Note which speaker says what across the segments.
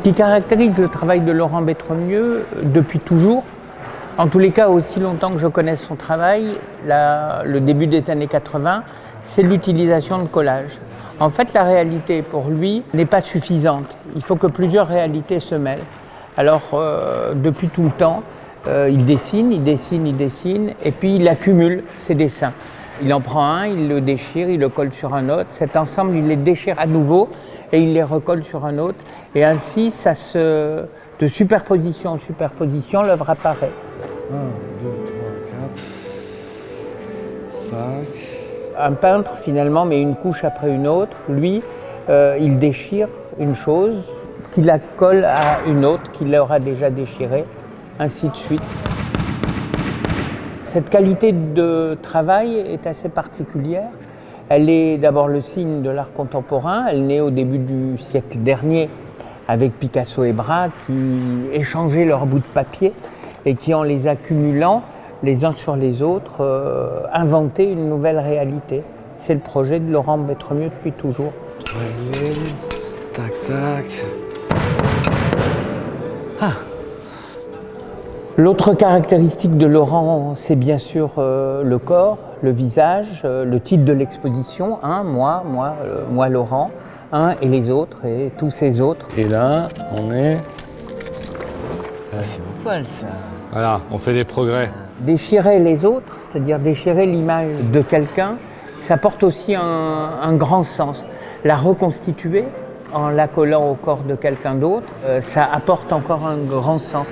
Speaker 1: qui caractérise le travail de Laurent Betremieux depuis toujours, en tous les cas aussi longtemps que je connaisse son travail, le début des années 80, c'est l'utilisation de collage. En fait, la réalité pour lui n'est pas suffisante. Il faut que plusieurs réalités se mêlent. Alors, depuis tout le temps, il dessine, et puis il accumule ses dessins. Il en prend un, il le déchire, il le colle sur un autre. Cet ensemble, il les déchire à nouveau et il les recolle sur un autre. Et ainsi, de superposition en superposition, l'œuvre apparaît.
Speaker 2: 1, 2, 3, 4, 5...
Speaker 1: Un peintre, finalement, met une couche après une autre. Lui, il déchire une chose, qui la colle à une autre, qu'il aura déjà déchirée, ainsi de suite. Cette qualité de travail est assez particulière. Elle est d'abord le signe de l'art contemporain. Elle naît au début du siècle dernier avec Picasso et Braque qui échangeaient leurs bouts de papier et qui, en les accumulant les uns sur les autres, inventaient une nouvelle réalité. C'est le projet de Laurent Betremieux depuis toujours.
Speaker 2: Ouais, tac, tac. Ah.
Speaker 1: L'autre caractéristique de Laurent, c'est bien sûr le corps, le visage, le titre de l'exposition, moi Laurent, et les autres, et tous ces autres.
Speaker 2: Et là, on est...
Speaker 3: C'est mon poil, ça.
Speaker 2: Voilà, on fait des progrès.
Speaker 1: Déchirer les autres, c'est-à-dire déchirer l'image de quelqu'un, ça porte aussi un grand sens. La reconstituer en la collant au corps de quelqu'un d'autre, ça apporte encore un grand sens.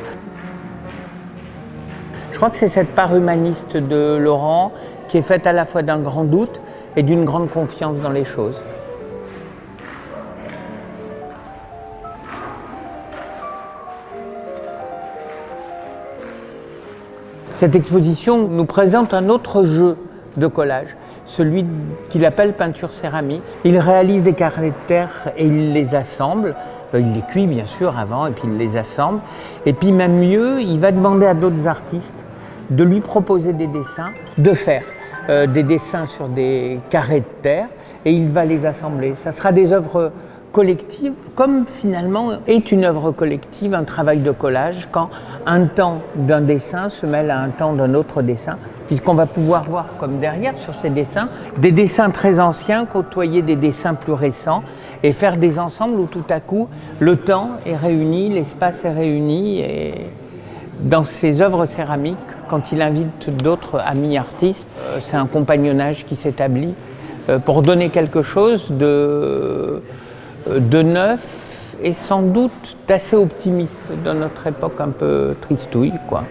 Speaker 1: Je crois que c'est cette part humaniste de Laurent qui est faite à la fois d'un grand doute et d'une grande confiance dans les choses. Cette exposition nous présente un autre jeu de collage, celui qu'il appelle peinture céramique. Il réalise des carrés de terre et il les assemble. Il les cuit bien sûr avant et puis il les assemble. Et puis même mieux, il va demander à d'autres artistes de lui proposer des dessins, de faire des dessins sur des carrés de terre et il va les assembler. Ça sera des œuvres collectives, comme finalement est une œuvre collective, un travail de collage, quand un temps d'un dessin se mêle à un temps d'un autre dessin, puisqu'on va pouvoir voir comme derrière sur ces dessins, des dessins très anciens côtoyer des dessins plus récents et faire des ensembles où tout à coup le temps est réuni, l'espace est réuni. Et dans ses œuvres céramiques, quand il invite d'autres amis artistes, c'est un compagnonnage qui s'établit pour donner quelque chose de neuf et sans doute d'assez optimiste dans notre époque un peu tristouille, quoi.